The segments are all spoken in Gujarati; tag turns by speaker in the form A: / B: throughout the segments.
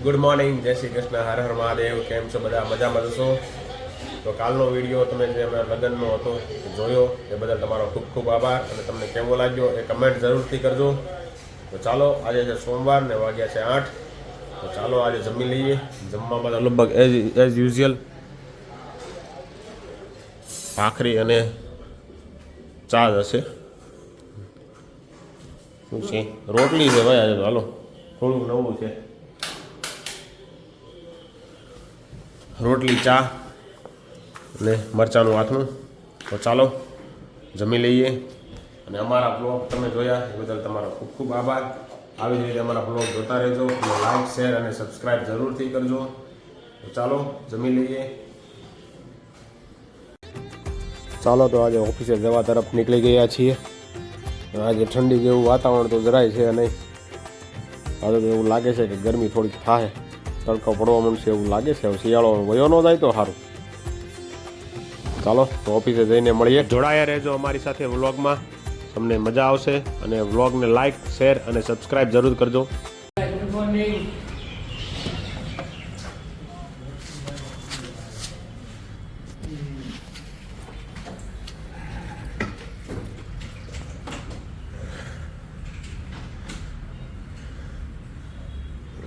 A: ગુડ મોર્નિંગ, જય શ્રી કૃષ્ણ, હર હર મહાદેવ. કેમ છો બધા? મજામાં જશો? તો કાલનો વિડીયો તમે જે લગ્નનો હતો જોયો એ બદલ તમારો ખૂબ ખૂબ આભાર. અને તમને કેવો લાગ્યો એ કમેન્ટ જરૂરથી કરજો. તો ચાલો, આજે છે સોમવાર ને વાગ્યા છે 8. તો ચાલો આજે જમી લઈએ. જમવામાં લગભગ એઝ યુઝ્યુઅલ ભાખરી અને ચા હશે. શું છે? રોટલી છે ભાઈ આજે. તો હાલો થોડુંક નવું છે. રોટલી, ચા અને મરચાંનું આથણું. તો ચાલો જમી લઈએ. અને અમારા બ્લોગ તમે જોયા એ બદલ તમારો ખૂબ ખૂબ આભાર. આવી જ રીતે અમારા બ્લોગ જોતા રહેજો અને લાઈક, શેર અને સબસ્ક્રાઈબ જરૂરથી કરજો. તો ચાલો જમી લઈએ. ચાલો તો આજે ઓફિસે જવા તરફ નીકળી ગયા છીએ. આજે ઠંડી જેવું વાતાવરણ તો જરાય છે નહીં. આજે તો એવું લાગે છે કે ગરમી થોડીક થાય, તડકો પડવા માંડશે એવું લાગે છે. હવે શિયાળો વયો ન જાય તો સારું. ચાલો તો ઓફિસે જઈને મળીએ. જોડાયા રહેજો અમારી સાથે વ્લોગમાં, તમને મજા આવશે. અને વ્લોગને લાઈક, શેર અને સબસ્ક્રાઈબ જરૂર કરજો. Good morning.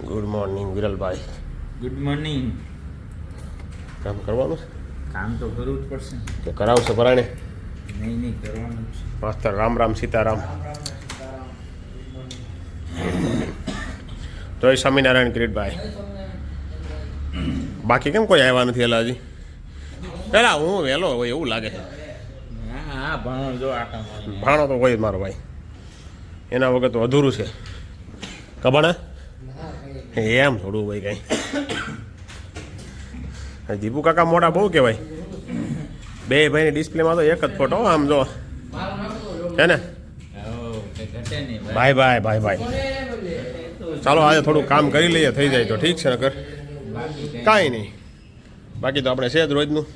A: ગુડ મોર્નિંગ વિરલભાઈ.
B: Good morning.
A: કામ કરવાનું છે?
B: કામ તો કરવું જ પડશે.
A: કે કરાવશો પરાણે?
B: નહીં કરવાનું છે.
A: માસ્તર રામ રામ સીતારામ. જય સ્વામિનારાયણ કિરીટભાઈ. બાકી કેમ કોઈ આવ્યા નથી એલા હજી? પેલા હું વહેલો હોય એવું લાગે છે.
B: હા ભણો જો આટા
A: ભાણો તો હોય મારો ભાઈ, એના વગર તો અધૂરું છે. કબાણા એમ થોડું હોય કઈ. દીપુ કાકા મોટા બહુ કહેવાય. બે ભાઈની ડિસ્પ્લેમાં તો એક જ ફોટો આમ જો છે ને. ભાઈ ભાઈ ભાઈ ભાઈ. ચાલો આજે થોડું કામ કરી લઈએ, થઈ જાય તો ઠીક છે. નકર કાંઈ નહીં. બાકી તો આપણે છે જ રોજનું.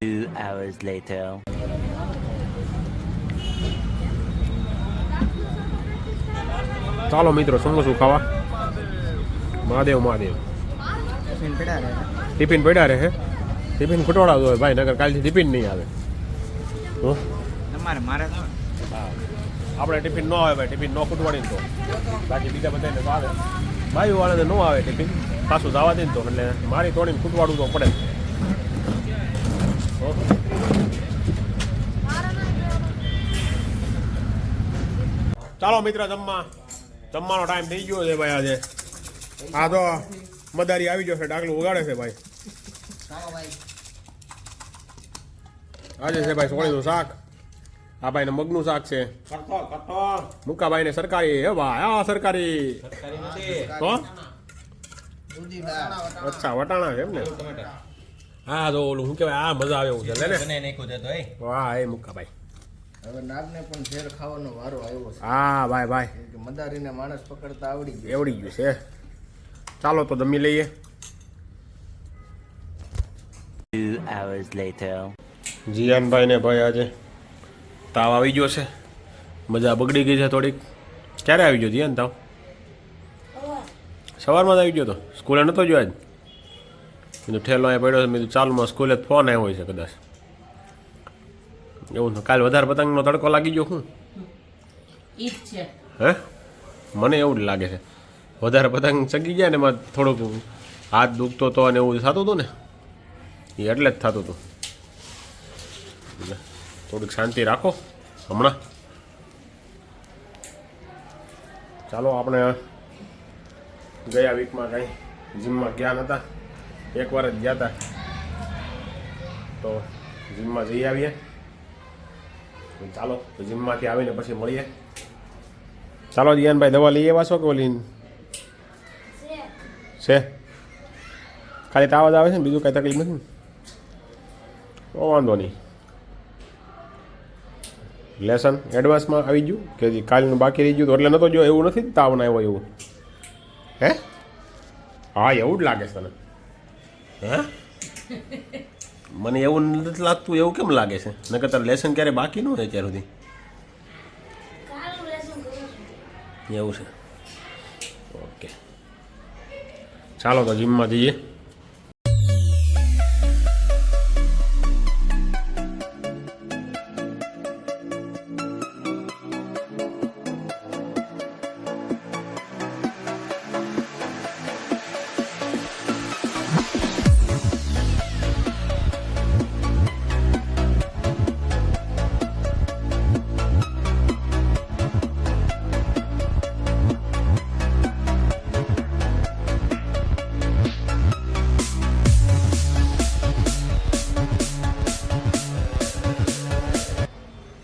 C: 2 hours later.
A: ચાલો મિત્રો, સમોસું ખાવા. મહાદેવ મહાદેવ. ટિફિન પડ્યા રહે. ટિફિન ખુટવાડા હોય ભાઈ, નગર કાલથી ટિફિન નહીં આવે.
B: મારે
A: આપણે ટિફિન ન આવે ભાઈ, ટિફિન ન ખૂટવાડીને તો. બાકી બીજા બધાને તો આવે. ભાઈઓ વાળાને ન આવે ટિફિન, પાછું જવા દે ને તો. એટલે મારી તોડીને ખૂટવાડવું તો પડે. ચાલો મિત્ર, જમવાનો ટાઈમ થઈ ગયો છે ભાઈ. આજે આ તો મદારી આવી જશે, ડાકલું ઉગાડે છે ભાઈ. આજે છે ભાઈ સોળીનું શાક. આ ભાઈને મગનું શાક છે. મુકાભાઈ ને સરકારી. હે ભાઈ, આ સરકારી તો અચ્છા વટાણા છે એમ ને. હા તો ઓલું શું કહેવાય, આ મજા આવે એવું છે. લે ને વાહ એ મુકાભાઈ.
D: હવે નાગને પણ ઝેર ખાવાનો વારો આવ્યો છે.
A: હા ભાઈ ભાઈ,
D: કે મદારીને માણસ પકડતા આવડી
A: ગયું છે. ચાલો તો જમી લઈએ.
C: 2 hours later.
A: જીયાનભાઈ ને ભાઈ આજે તાવ આવી ગયો છે. મજા બગડી ગઈ છે થોડીક. ક્યારે આવી ગયો જીયાન તાવ? સવારમાં જ આવી ગયો તો. સ્કૂલે નહોતો ગયો આજ? મેં ઠેલો અહીંયા પડ્યો છે. મેં ચાલુમાં સ્કૂલે ફોન આવ્યો હોય છે કદાચ. એવું કાલે વધારે પતંગનો તડકો લાગી ગયો. શું હે? મને એવું જ લાગે છે. વધારે પતંગ ચગી ગયા ને એમાં થોડુંક હાથ દુખતો હતો અને એવું થતું હતું ને, એ એટલે જ થતું હતું. થોડીક શાંતિ રાખો હમણાં. ચાલો, આપણે ગયા વીકમાં કંઈ જીમમાં ગયા નહોતા. એકવાર જ ગયા હતા, તો જીમમાં જઈ આવીએ. ચાલો તો જીમમાંથી આવીને પછી મળીએ. ચાલો જીયાનભાઈ, દવા લઈ આવ્યા છો કે ઓલી છે? ખાલી તાવ જ આવે છે ને, બીજું કાંઈ તકલીફ નથી ને? તો વાંધો નહીં. લેસન એડવાન્સમાં આવી ગયું કે કાલનું બાકી રહી ગયું તો એટલે નહોતો જો. એવું નથી તાવ ના આવ્યો એવું? હે? હા એવું જ લાગે છે તને? હે? મને એવું નથી લાગતું. એવું કેમ લાગે છે? નકર તારે લેસન ક્યારે બાકી ન હોય અત્યાર સુધી? એવું છે. ઓકે. ચાલો તો જીમમાં જઈએ.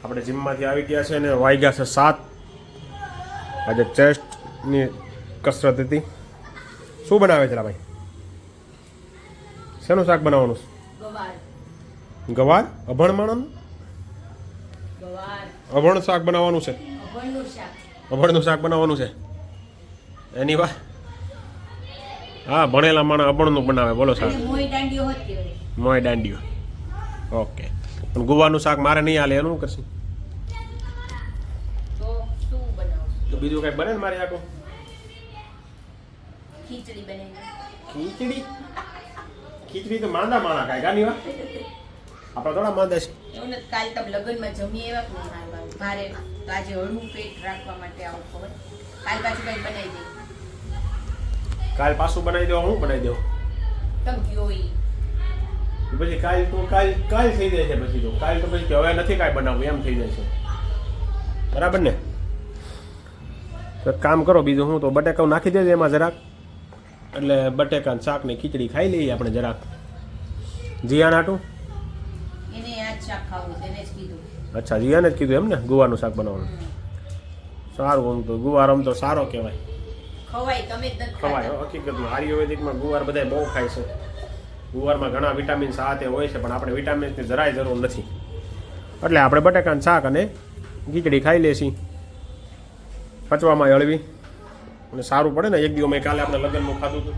A: આપણે જીમમાંથી આવી ગયા છે અને વાગ્યા છે 7. આજે ચેસ્ટની કસરત હતી. શું બનાવે છે ભાઈ? શેનું શાક બનાવવાનું છે? ગવાર. અભણ માણસનું અભણ શાક બનાવવાનું છે. અભણનું શાક બનાવવાનું છે. એની વાત. હા, ભણેલા માણસ અભણનું બનાવે. બોલો શાક. મોય દાંડિયો. ઓકે. પણ ગુવાનું શાક મારે નહીં હાલે, એનું શું કરશે? તો બીજું કઈ બને ને મારે આખું? ખીચડી તો માંદા માણા કાંઈ ગાની વાત. આપણે થોડા માંદા છે.
E: એવું નથી, કાલ તમે લગ્નમાં જમી એવા કે મારે તો આજે હળવું પેટ રાખવા માટે આવું ખબર કાલ પાછું કઈ બનાવી દે.
A: કાલ પાછું બનાવી દેવા. હું બનાવી દેવું?
E: તમે કયો ઈ
A: પછી કાલ તો કાલ થઈ જાય છે. પછી તો કાલ તો પછી હવે નથી કાંઈ બનાવવું એમ થઈ જાય છે. બરાબર ને? તો એક કામ કરો, બીજું હું તો બટેકા નાખી દેજો એમાં જરાક, એટલે બટેકા શાક ને ખીચડી ખાઈ લઈએ આપણે જરાક. જીયાન આટું.
E: એને આ જ શાક ખાવું છે, એને જ કીધું.
A: અચ્છા, જીયાને જ કીધું એમ ને ગુવાનું શાક બનાવવાનું. સારું. આમ તો ગુવાર આમ તો સારો કહેવાય.
E: ખવાય, તમે જ નથી
A: ખવાય.
E: ખાતા.
A: હકીકતમાં આયુર્વેદિકમાં ગુવાર બધા બહુ ખાય છે. ગુવારમાં ઘણા વિટામિન્સ આ તે હોય છે, પણ આપણે વિટામિન્સની જરાય જરૂર નથી. એટલે આપણે બટાકાનું શાક અને ખીચડી ખાઈ લેશી. પચવામાં હળવી અને સારું પડે ને. એક દિવસ મેં કાલે આપણે લગ્નમાં ખાધું હતું.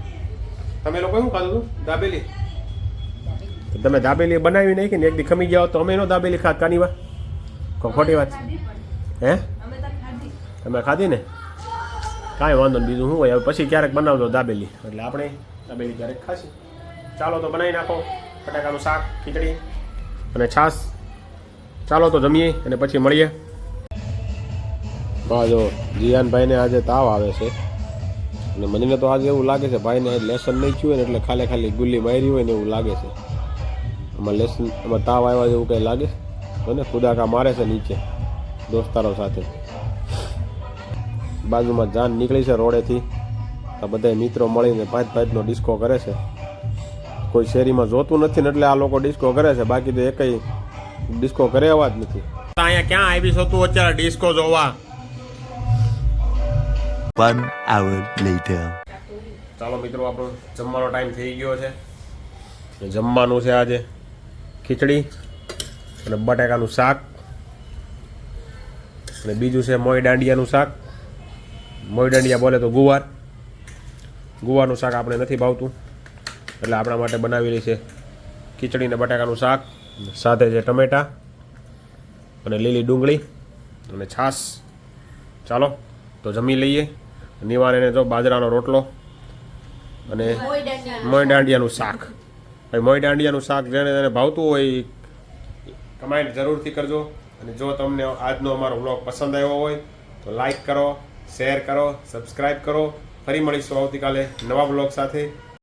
A: તમે લોકો શું ખાધું હતું? દાબેલી. તો તમે દાબેલી બનાવી નાખી ને એક દી ખમી જાઓ તો અમે એનો દાબેલી ખાત કાની વાત ખોટી વાત હે? તમે ખાધી ને? કાંઈ વાંધો નહીં. બીજું શું હોય? હવે પછી ક્યારેક બનાવજો દાબેલી, એટલે આપણે દાબેલી ક્યારેક ખાશી. ચાલો તો બનાવી નાખો બટાકાનું શાક, ખીચડી અને છાશ. ચાલો તો જમીએ અને પછી મળીએ. હા, જો જીયાનભાઈને આજે તાવ આવે છે અને મને તો આજે એવું લાગે છે ભાઈને લેસન નહીં થયું હોય ને એટલે ખાલી ગુલ્લી મારી હોય ને એવું લાગે છે. આમાં તાવ આવ્યા જેવું કંઈ લાગે છે ને? કુદાકા મારે છે નીચે દોસ્તારો સાથે. બાજુમાં જાન નીકળી છે રોડેથી. આ બધા મિત્રો મળીને પાંચનો ડિસ્કો કરે છે. કોઈ શેરીમાં જોતું નથી ને એટલે આ લોકો ડિસ્કો કરે છે, બાકી તો એકઈ ડિસ્કો કરે એવા જ નથી. અહીંયા ક્યાં આવી છો તું અત્યારે ડિસ્કો જોવા?
C: 1 hour later.
A: ચાલો મિત્રો, આપણો જમવાનો ટાઈમ થઈ ગયો છે. જમવાનું છે આજે ખીચડી અને બટાકાનું શાક અને બીજું છે મોય દાંડિયાનું શાક. મોય દાંડિયા બોલે તો ગુવાર. ગુવારનું શાક આપણે નથી ભાવતું એટલે આપણા માટે બનાવેલી છે ખીચડી ને બટાકાનું શાક, સાથે છે ટમેટા અને લીલી ડુંગળી અને છાશ. ચાલો તો જમી લઈએ. નિવારે જો બાજરાનો રોટલો અને મોય દાંડિયાનું શાક. ભાઈ મોય દાંડિયાનું શાક જેને તેને ભાવતું હોય કમેન્ટ જરૂરથી કરજો. અને જો તમને આજનો અમારો વ્લોગ પસંદ આવ્યો હોય તો લાઈક કરો, શેર કરો, સબસ્ક્રાઈબ કરો. ફરી મળીશું આવતીકાલે નવા વ્લોગ સાથે.